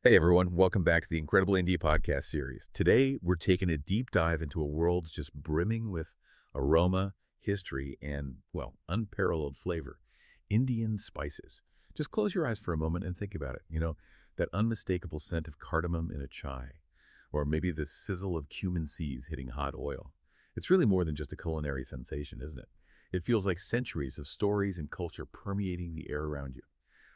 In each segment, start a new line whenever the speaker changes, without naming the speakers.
Hey everyone, welcome back to the Incredible India podcast series. Today, we're taking a deep dive into a world just brimming with aroma, history, and, well, unparalleled flavor. Indian spices. Just close your eyes for a moment and think about it. That unmistakable scent of cardamom in a chai, or maybe the sizzle of cumin seeds hitting hot oil. It's really more than just a culinary sensation, isn't it? It feels like centuries of stories and culture permeating the air around you.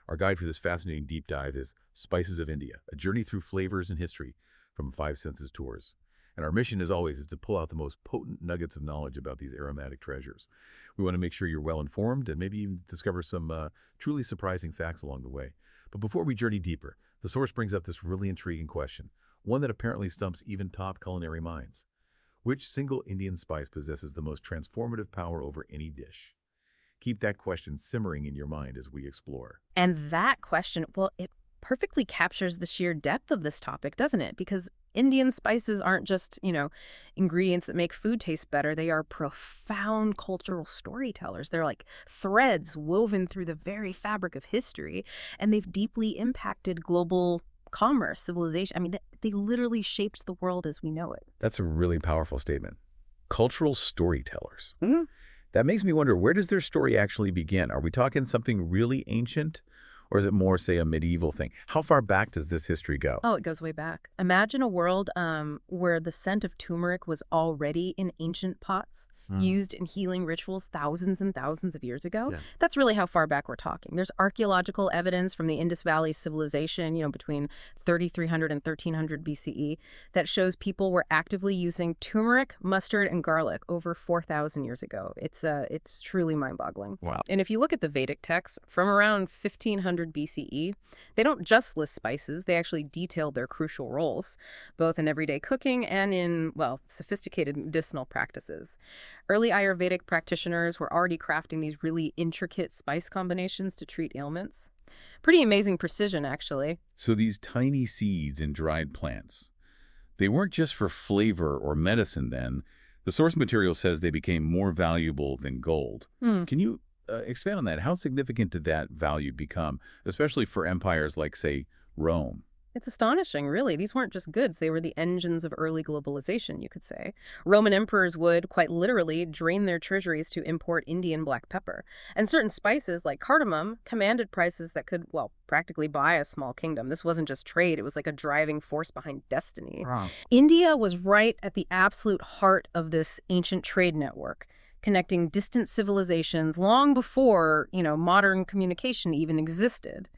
Our guide for this fascinating deep dive is Spices of India, a journey through flavors and history from Five Senses Tours. And our mission, as always, is to pull out the most potent nuggets of knowledge about these aromatic treasures. We want to make sure you're well informed and maybe even discover some truly surprising facts along the way. But before we journey deeper, the source brings up this really intriguing question, one that apparently stumps even top culinary minds. Which single Indian spice possesses the most transformative power over any dish? Keep that question simmering in your mind as we explore.
And that question, well, it perfectly captures the sheer depth of this topic, doesn't it? Because Indian spices aren't just, ingredients that make food taste better. They are profound cultural storytellers. They're like threads woven through the very fabric of history, and they've deeply impacted global commerce, civilization. I mean, they literally shaped the world as we know it.
That's a really powerful statement. Cultural storytellers. That makes me wonder, where does their story actually begin? Are we talking something really ancient, or is it more, say, a medieval thing? How far back does this history go?
Oh, it goes way back. Imagine a world where the scent of turmeric was already in ancient pots, used in healing rituals thousands and thousands of years ago.
Yeah.
That's really how far back we're talking. There's archaeological evidence from the Indus Valley civilization, between 3300 and 1300 BCE, that shows people were actively using turmeric, mustard, and garlic over 4,000 years ago. It's truly mind-boggling.
Wow.
And if you look at the Vedic texts from around 1500 BCE, they don't just list spices, they actually detail their crucial roles, both in everyday cooking and in, well, sophisticated medicinal practices. Early Ayurvedic practitioners were already crafting these really intricate spice combinations to treat ailments. Pretty amazing precision, actually.
So these tiny seeds in dried plants, they weren't just for flavor or medicine then. The source material says they became more valuable than gold. Can you expand on that? How significant did that value become, especially for empires like, say, Rome?
It's astonishing, really. These weren't just goods. They were the engines of early globalization, you could say. Roman emperors would, quite literally, drain their treasuries to import Indian black pepper. And certain spices, like cardamom, commanded prices that could, well, practically buy a small kingdom. This wasn't just trade. It was like a driving force behind destiny.
Wow.
India was right at the absolute heart of this ancient trade network, connecting distant civilizations long before, modern communication even existed.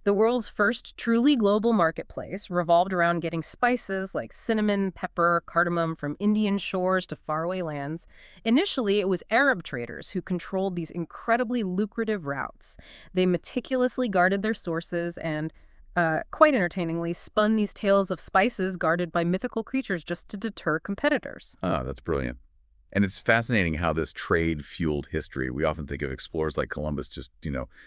The world's first truly global marketplace revolved around getting spices like cinnamon, pepper, cardamom from Indian shores to faraway lands. Initially, it was Arab traders who controlled these incredibly lucrative routes. They meticulously guarded their sources and, quite entertainingly, spun these tales of spices guarded by mythical creatures just to deter competitors.
Oh, that's brilliant. And it's fascinating how this trade fueled history. We often think of explorers like Columbus just,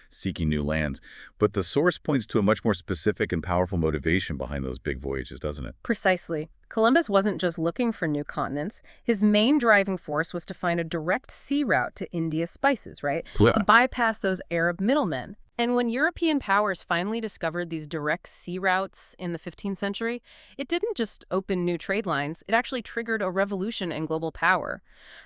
seeking new lands. But the source points to a much more specific and powerful motivation behind those big voyages, doesn't it?
Precisely. Columbus wasn't just looking for new continents. His main driving force was to find a direct sea route to India's spices, right?
Yeah.
To bypass those Arab middlemen. And when European powers finally discovered these direct sea routes in the 15th century, it didn't just open new trade lines, it actually triggered a revolution in global power.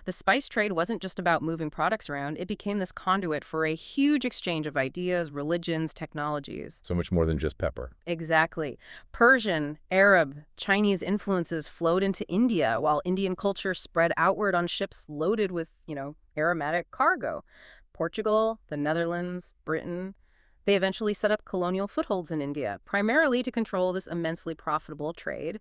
The spice trade wasn't just about moving products around, it became this conduit for a huge exchange of ideas, religions, technologies.
So much more than just pepper.
Exactly. Persian, Arab, Chinese influences flowed into India, while Indian culture spread outward on ships loaded with, aromatic cargo. Portugal, the Netherlands, Britain. They eventually set up colonial footholds in India, primarily to control this immensely profitable trade.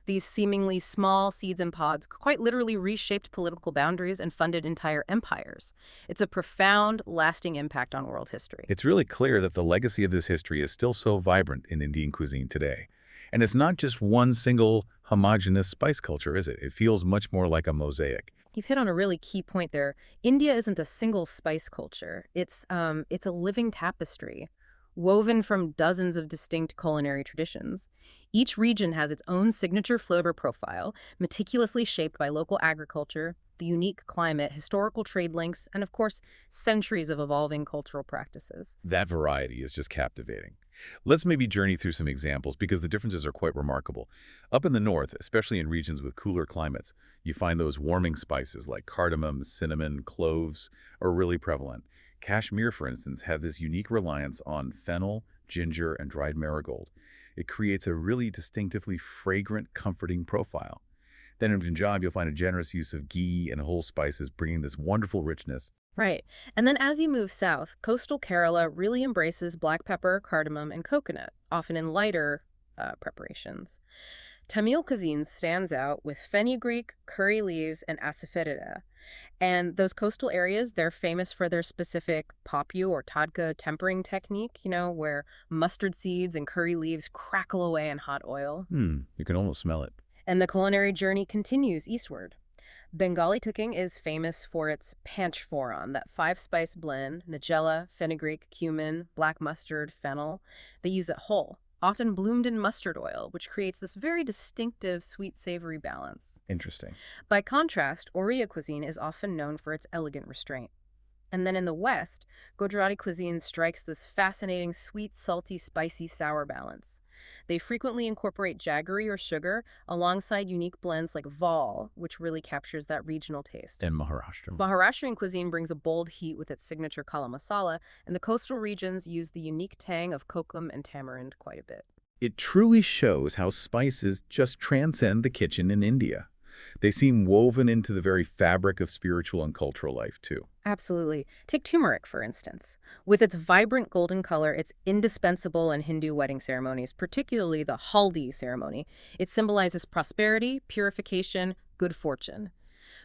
These seemingly small seeds and pods quite literally reshaped political boundaries and funded entire empires. It's a profound, lasting impact on world history.
It's really clear that the legacy of this history is still so vibrant in Indian cuisine today. And it's not just one single homogeneous spice culture, is it? It feels much more like a mosaic.
You've hit on a really key point there. India isn't a single spice culture. It's a living tapestry, woven from dozens of distinct culinary traditions. Each region has its own signature flavor profile, meticulously shaped by local agriculture, the unique climate, historical trade links, and of course, centuries of evolving cultural practices.
That variety is just captivating. Let's maybe journey through some examples because the differences are quite remarkable. Up in the north, especially in regions with cooler climates, you find those warming spices like cardamom, cinnamon, cloves are really prevalent. Kashmir, for instance, have this unique reliance on fennel, ginger, and dried marigold. It creates a really distinctively fragrant, comforting profile. Then in Punjab, you'll find a generous use of ghee and whole spices, bringing this wonderful richness.
Right. And then as you move south, coastal Kerala really embraces black pepper, cardamom, and coconut, often in lighter preparations. Tamil cuisine stands out with fenugreek, curry leaves, and asafoetida. And those coastal areas, they're famous for their specific papu or tadka tempering technique, where mustard seeds and curry leaves crackle away in hot oil.
You can almost smell it.
And the culinary journey continues eastward. Bengali cooking is famous for its panchphoron, that five-spice blend, nigella, fenugreek, cumin, black mustard, fennel. They use it whole, often bloomed in mustard oil, which creates this very distinctive sweet-savory balance.
Interesting.
By contrast, Oriya cuisine is often known for its elegant restraint. And then in the West, Gujarati cuisine strikes this fascinating sweet, salty, spicy, sour balance. They frequently incorporate jaggery or sugar alongside unique blends like Val, which really captures that regional taste.
And Maharashtra.
Maharashtrian cuisine brings a bold heat with its signature kala masala, and the coastal regions use the unique tang of kokum and tamarind quite a bit.
It truly shows how spices just transcend the kitchen in India. They seem woven into the very fabric of spiritual and cultural life, too.
Absolutely. Take turmeric, for instance. With its vibrant golden color, it's indispensable in Hindu wedding ceremonies, particularly the Haldi ceremony. It symbolizes prosperity, purification, good fortune.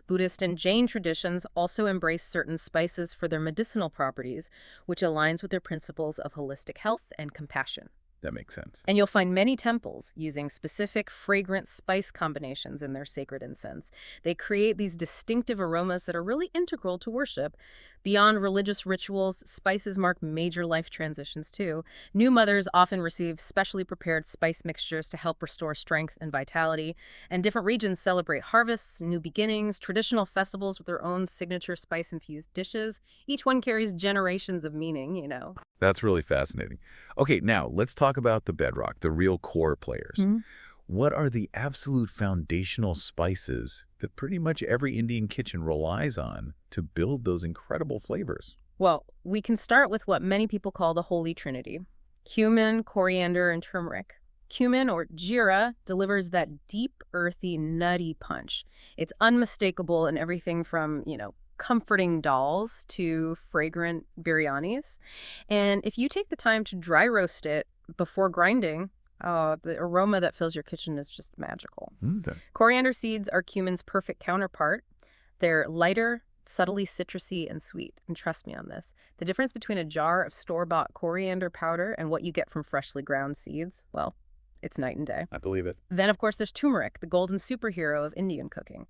Buddhist and Jain traditions also embrace certain spices for their medicinal properties, which aligns with their principles of holistic health and compassion.
That makes sense.
And you'll find many temples using specific fragrant spice combinations in their sacred incense. They create these distinctive aromas that are really integral to worship. Beyond religious rituals, spices mark major life transitions too. New mothers often receive specially prepared spice mixtures to help restore strength and vitality. And different regions celebrate harvests, new beginnings, traditional festivals with their own signature spice-infused dishes. Each one carries generations of meaning.
That's really fascinating. Okay, now let's talk about the bedrock, the real core players. What are the absolute foundational spices that pretty much every Indian kitchen relies on to build those incredible flavors?
Well, we can start with what many people call the Holy Trinity: cumin, coriander, and turmeric. Cumin, or jeera, delivers that deep, earthy, nutty punch. It's unmistakable in everything from, comforting dolls to fragrant biryanis. And if you take the time to dry roast it before grinding, the aroma that fills your kitchen is just magical.
Okay.
Coriander seeds are cumin's perfect counterpart. They're lighter, subtly citrusy, and sweet. And trust me on this. The difference between a jar of store-bought coriander powder and what you get from freshly ground seeds, well, it's night and day.
I believe it.
Then, of course, there's turmeric, the golden superhero of Indian cooking.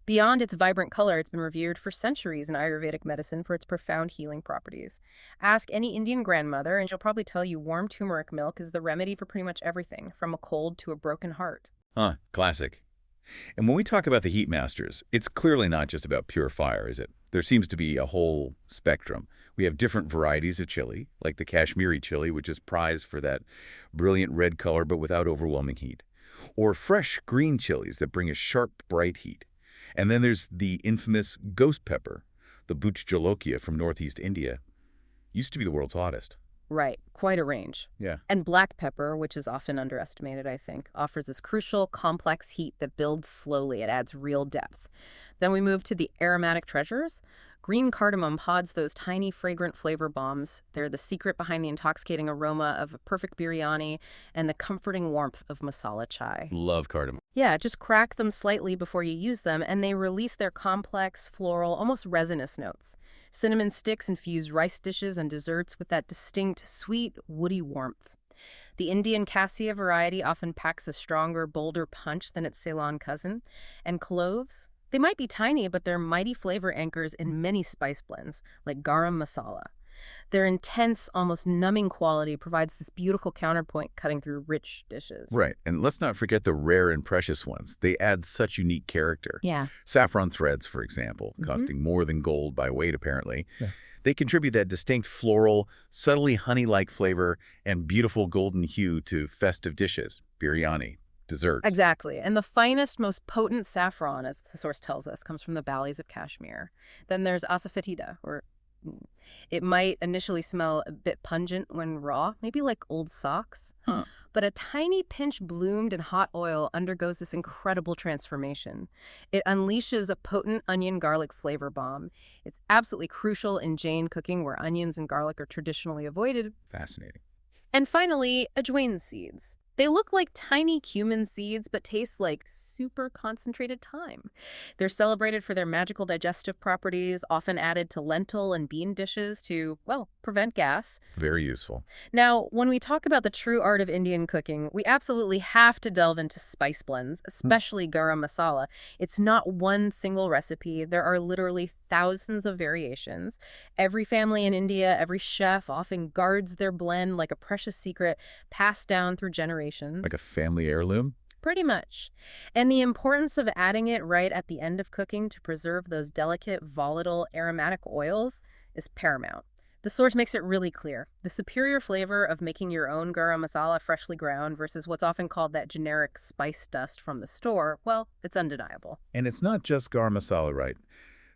Beyond its vibrant color, it's been revered for centuries in Ayurvedic medicine for its profound healing properties. Ask any Indian grandmother, and she'll probably tell you warm turmeric milk is the remedy for pretty much everything, from a cold to a broken heart.
Classic. And when we talk about the heat masters, it's clearly not just about pure fire, is it? There seems to be a whole spectrum. We have different varieties of chili, like the Kashmiri chili, which is prized for that brilliant red color but without overwhelming heat. Or fresh green chilies that bring a sharp, bright heat. And then there's the infamous ghost pepper, the Bhuj Jolokia from northeast India. Used to be the world's hottest.
Right, quite a range.
Yeah.
And black pepper, which is often underestimated, I think, offers this crucial, complex heat that builds slowly. It adds real depth. Then we move to the aromatic treasures. Green cardamom pods, those tiny, fragrant flavor bombs. They're the secret behind the intoxicating aroma of a perfect biryani and the comforting warmth of masala chai.
Love cardamom.
Yeah, just crack them slightly before you use them, and they release their complex, floral, almost resinous notes. Cinnamon sticks infuse rice dishes and desserts with that distinct, sweet, woody warmth. The Indian cassia variety often packs a stronger, bolder punch than its Ceylon cousin. And cloves? They might be tiny, but they're mighty flavor anchors in many spice blends, like garam masala. Their intense, almost numbing quality provides this beautiful counterpoint cutting through rich dishes.
Right. And let's not forget the rare and precious ones. They add such unique character.
Yeah.
Saffron threads, for example, costing more than gold by weight, apparently.
Yeah.
They contribute that distinct floral, subtly honey-like flavor and beautiful golden hue to festive dishes, biryani, desserts.
Exactly. And the finest, most potent saffron, as the source tells us, comes from the valleys of Kashmir. Then there's asafoetida, or it might initially smell a bit pungent when raw, maybe like old socks.
Huh.
But a tiny pinch bloomed in hot oil undergoes this incredible transformation. It unleashes a potent onion garlic flavor bomb. It's absolutely crucial in Jain cooking, where onions and garlic are traditionally avoided.
Fascinating.
And finally, ajwain seeds. They look like tiny cumin seeds, but taste like super concentrated thyme. They're celebrated for their magical digestive properties, often added to lentil and bean dishes to, well, prevent gas.
Very useful.
Now, when we talk about the true art of Indian cooking, we absolutely have to delve into spice blends, especially garam masala. It's not one single recipe. There are literally thousands of variations. Every family in India, every chef often guards their blend like a precious secret passed down through generations.
Like a family heirloom?
Pretty much. And the importance of adding it right at the end of cooking to preserve those delicate, volatile, aromatic oils is paramount. The source makes it really clear. The superior flavor of making your own garam masala freshly ground versus what's often called that generic spice dust from the store, well, it's undeniable.
And it's not just garam masala, right?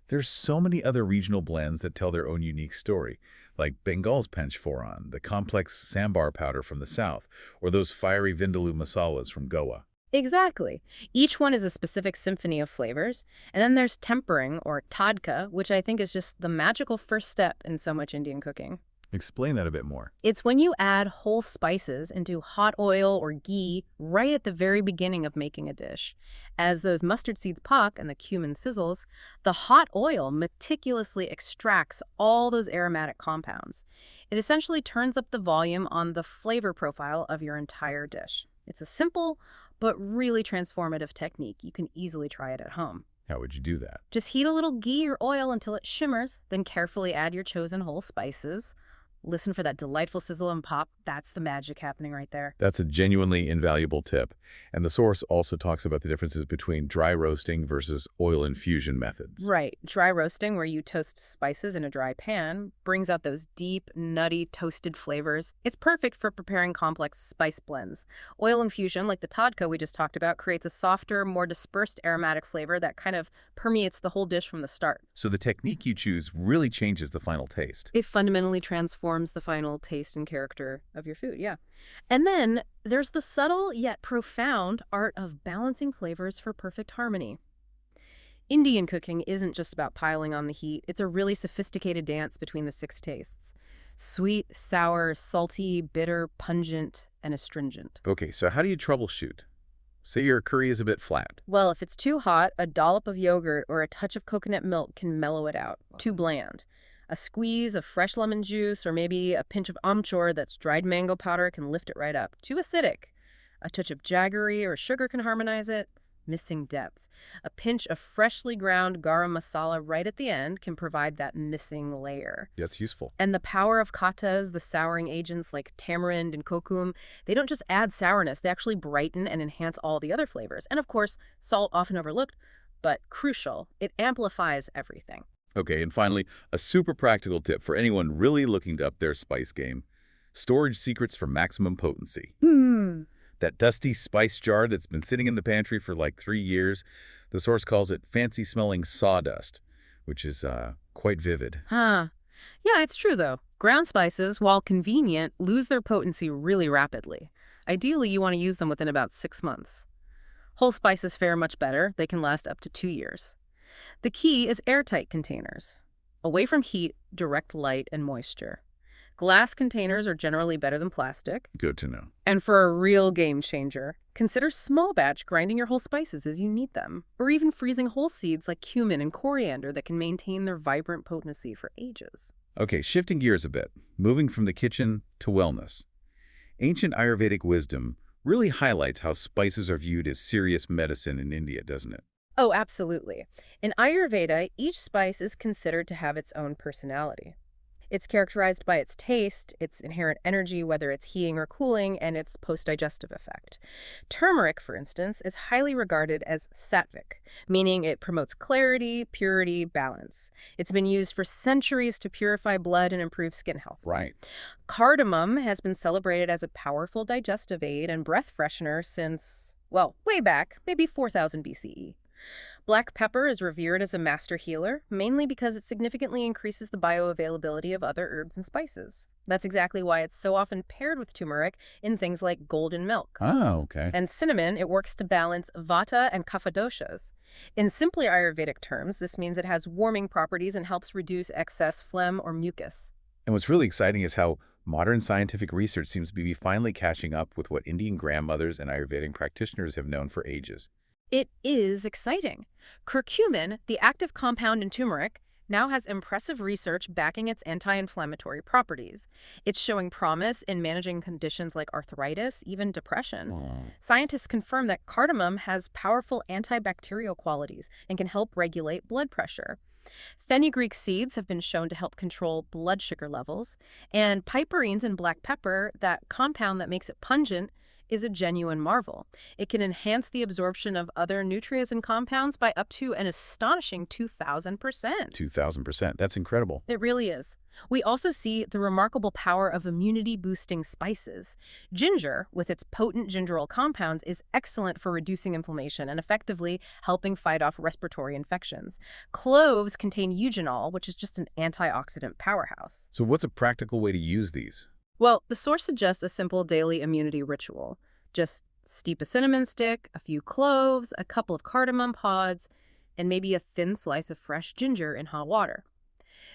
There's so many other regional blends that tell their own unique story, like Bengal's Panch Phoron, the complex sambar powder from the south, or those fiery vindaloo masalas from Goa.
Exactly. Each one is a specific symphony of flavors. And then there's tempering, or tadka, which I think is just the magical first step in so much Indian cooking.
Explain that a bit more.
It's when you add whole spices into hot oil or ghee right at the very beginning of making a dish. As those mustard seeds pop and the cumin sizzles, the hot oil meticulously extracts all those aromatic compounds. It essentially turns up the volume on the flavor profile of your entire dish. It's a simple but really transformative technique. You can easily try it at home.
How would you do that?
Just heat a little ghee or oil until it shimmers, then carefully add your chosen whole spices. Listen for that delightful sizzle and pop. That's the magic happening right there.
That's a genuinely invaluable tip. And the source also talks about the differences between dry roasting versus oil infusion methods.
Right. Dry roasting, where you toast spices in a dry pan, brings out those deep, nutty, toasted flavors. It's perfect for preparing complex spice blends. Oil infusion, like the tadka we just talked about, creates a softer, more dispersed aromatic flavor that kind of permeates the whole dish from the start.
So the technique you choose really changes the final taste.
It fundamentally transforms the final taste and character of your food, yeah. And then there's the subtle yet profound art of balancing flavors for perfect harmony. Indian cooking isn't just about piling on the heat. It's a really sophisticated dance between the 6 tastes: sweet, sour, salty, bitter, pungent, and astringent.
Okay, so how do you troubleshoot? Say your curry is a bit flat.
Well, if it's too hot, a dollop of yogurt or a touch of coconut milk can mellow it out. Too bland. A squeeze of fresh lemon juice or maybe a pinch of amchur, that's dried mango powder, can lift it right up. Too acidic. A touch of jaggery or sugar can harmonize it. Missing depth. A pinch of freshly ground garam masala right at the end can provide that missing layer.
That's useful.
And the power of khattas, the souring agents like tamarind and kokum, they don't just add sourness, they actually brighten and enhance all the other flavors. And of course, salt, often overlooked, but crucial, it amplifies everything.
Okay, and finally, a super practical tip for anyone really looking to up their spice game: storage secrets for maximum potency. That dusty spice jar that's been sitting in the pantry for like 3 years, the source calls it fancy-smelling sawdust, which is quite vivid.
Huh. Yeah, it's true though. Ground spices, while convenient, lose their potency really rapidly. Ideally, you want to use them within about 6 months. Whole spices fare much better. They can last up to 2 years. The key is airtight containers. Away from heat, direct light, and moisture. Glass containers are generally better than plastic.
Good to know.
And for a real game changer, consider small batch grinding your whole spices as you need them, or even freezing whole seeds like cumin and coriander that can maintain their vibrant potency for ages.
Okay, shifting gears a bit, moving from the kitchen to wellness. Ancient Ayurvedic wisdom really highlights how spices are viewed as serious medicine in India, doesn't it?
Oh, absolutely. In Ayurveda, each spice is considered to have its own personality. It's characterized by its taste, its inherent energy, whether it's heating or cooling, and its post-digestive effect. Turmeric, for instance, is highly regarded as sattvic, meaning it promotes clarity, purity, balance. It's been used for centuries to purify blood and improve skin health.
Right.
Cardamom has been celebrated as a powerful digestive aid and breath freshener since, well, way back, maybe 4000 BCE. Black pepper is revered as a master healer, mainly because it significantly increases the bioavailability of other herbs and spices. That's exactly why it's so often paired with turmeric in things like golden milk.
Oh, okay.
And cinnamon, it works to balance vata and kapha doshas. In simply Ayurvedic terms, this means it has warming properties and helps reduce excess phlegm or mucus.
And what's really exciting is how modern scientific research seems to be finally catching up with what Indian grandmothers and Ayurvedic practitioners have known for ages.
It is exciting. Curcumin, the active compound in turmeric, now has impressive research backing its anti-inflammatory properties. It's showing promise in managing conditions like arthritis, even depression.
Wow.
Scientists confirm that cardamom has powerful antibacterial qualities and can help regulate blood pressure. Fenugreek seeds have been shown to help control blood sugar levels, and piperines in black pepper, that compound that makes it pungent, is a genuine marvel. It can enhance the absorption of other nutrients and compounds by up to an astonishing 2,000%.
2,000%. That's incredible.
It really is. We also see the remarkable power of immunity-boosting spices. Ginger, with its potent gingerol compounds, is excellent for reducing inflammation and effectively helping fight off respiratory infections. Cloves contain eugenol, which is just an antioxidant powerhouse.
So what's a practical way to use these?
Well, the source suggests a simple daily immunity ritual. Just steep a cinnamon stick, a few cloves, a couple of cardamom pods, and maybe a thin slice of fresh ginger in hot water.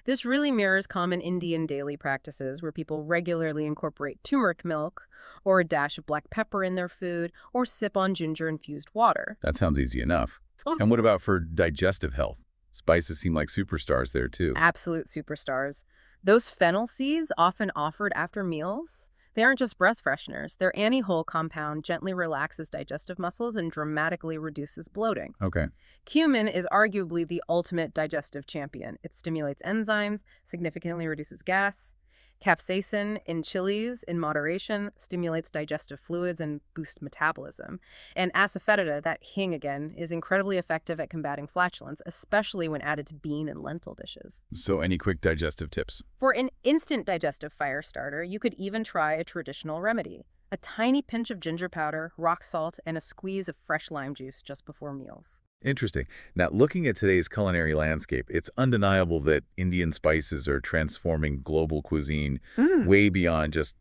This really mirrors common Indian daily practices where people regularly incorporate turmeric milk or a dash of black pepper in their food or sip on ginger-infused water.
That sounds easy enough. And what about for digestive health? Spices seem like superstars there too.
Absolute superstars. Those fennel seeds, often offered after meals, they aren't just breath fresheners. Their anihole compound gently relaxes digestive muscles and dramatically reduces bloating.
Okay.
Cumin is arguably the ultimate digestive champion. It stimulates enzymes, significantly reduces gas. Capsaicin in chilies, in moderation, stimulates digestive fluids and boosts metabolism. And asafoetida, that hing again, is incredibly effective at combating flatulence, especially when added to bean and lentil dishes.
So any quick digestive tips?
For an instant digestive fire starter, you could even try a traditional remedy. A tiny pinch of ginger powder, rock salt, and a squeeze of fresh lime juice just before meals.
Interesting. Now, looking at today's culinary landscape, it's undeniable that Indian spices are transforming global cuisine way beyond just,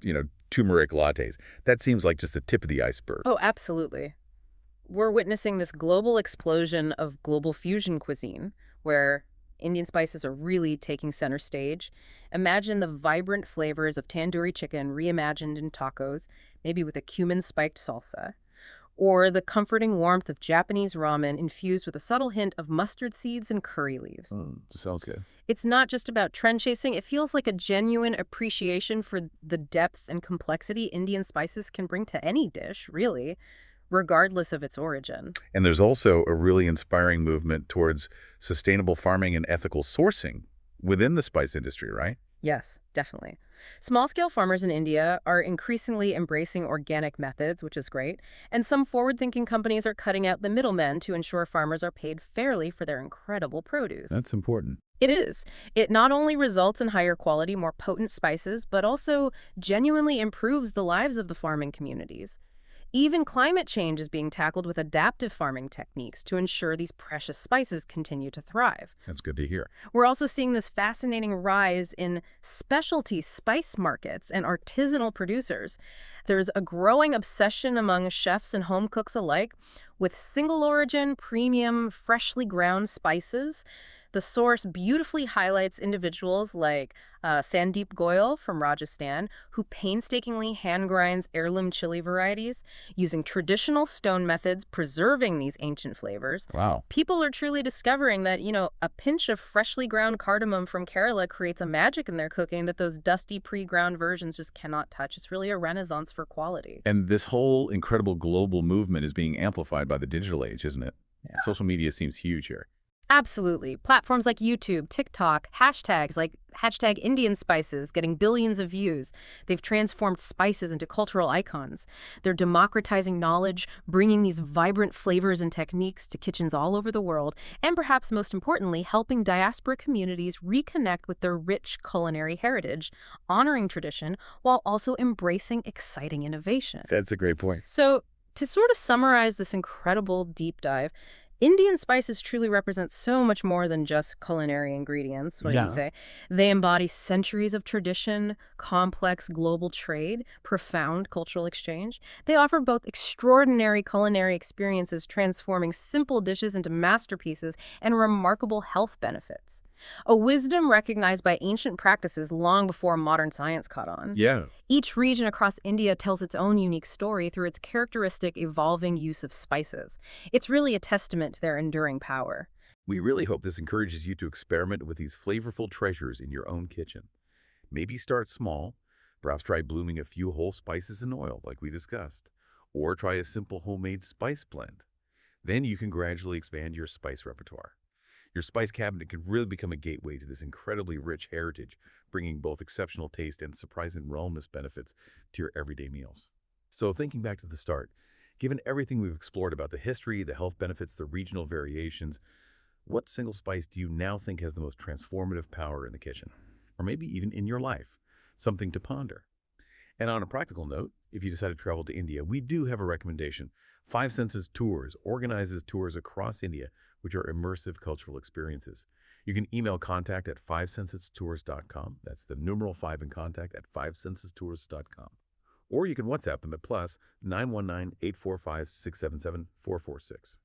turmeric lattes. That seems like just the tip of the iceberg.
Oh, absolutely. We're witnessing this global explosion of global fusion cuisine, where Indian spices are really taking center stage. Imagine the vibrant flavors of tandoori chicken reimagined in tacos, maybe with a cumin-spiked salsa. Or the comforting warmth of Japanese ramen infused with a subtle hint of mustard seeds and curry leaves.
Sounds good.
It's not just about trend chasing. It feels like a genuine appreciation for the depth and complexity Indian spices can bring to any dish, really, regardless of its origin.
And there's also a really inspiring movement towards sustainable farming and ethical sourcing within the spice industry, right?
Yes, definitely. Small-scale farmers in India are increasingly embracing organic methods, which is great, and some forward-thinking companies are cutting out the middlemen to ensure farmers are paid fairly for their incredible produce.
That's important.
It is. It not only results in higher quality, more potent spices, but also genuinely improves the lives of the farming communities. Even climate change is being tackled with adaptive farming techniques to ensure these precious spices continue to thrive.
That's good to hear.
We're also seeing this fascinating rise in specialty spice markets and artisanal producers. There's a growing obsession among chefs and home cooks alike with single-origin, premium, freshly ground spices. The source beautifully highlights individuals like Sandeep Goyal from Rajasthan, who painstakingly hand-grinds heirloom chili varieties using traditional stone methods, preserving these ancient flavors.
Wow.
People are truly discovering that, a pinch of freshly ground cardamom from Kerala creates a magic in their cooking that those dusty pre-ground versions just cannot touch. It's really a renaissance for quality.
And this whole incredible global movement is being amplified by the digital age, isn't it?
Yeah.
Social media seems huge here.
Absolutely. Platforms like YouTube, TikTok, hashtags like hashtag Indian spices getting billions of views. They've transformed spices into cultural icons. They're democratizing knowledge, bringing these vibrant flavors and techniques to kitchens all over the world, and perhaps most importantly, helping diaspora communities reconnect with their rich culinary heritage, honoring tradition while also embracing exciting innovation.
That's a great point.
So, to sort of summarize this incredible deep dive, Indian spices truly represent so much more than just culinary ingredients. What do you
Yeah.
say? They embody centuries of tradition, complex global trade, profound cultural exchange. They offer both extraordinary culinary experiences, transforming simple dishes into masterpieces, and remarkable health benefits. A wisdom recognized by ancient practices long before modern science caught on.
Yeah.
Each region across India tells its own unique story through its characteristic evolving use of spices. It's really a testament to their enduring power.
We really hope this encourages you to experiment with these flavorful treasures in your own kitchen. Maybe start small, perhaps try blooming a few whole spices in oil like we discussed, or try a simple homemade spice blend. Then you can gradually expand your spice repertoire. Your spice cabinet can really become a gateway to this incredibly rich heritage, bringing both exceptional taste and surprising wellness benefits to your everyday meals. So thinking back to the start, given everything we've explored about the history, the health benefits, the regional variations, what single spice do you now think has the most transformative power in the kitchen? Or maybe even in your life? Something to ponder. And on a practical note, if you decide to travel to India, we do have a recommendation. Five Senses Tours organizes tours across India, which are immersive cultural experiences. You can email contact at fivesensestours.com. That's the numeral 5 in contact at fivesensestours.com. Or you can WhatsApp them at +919 845 677 446.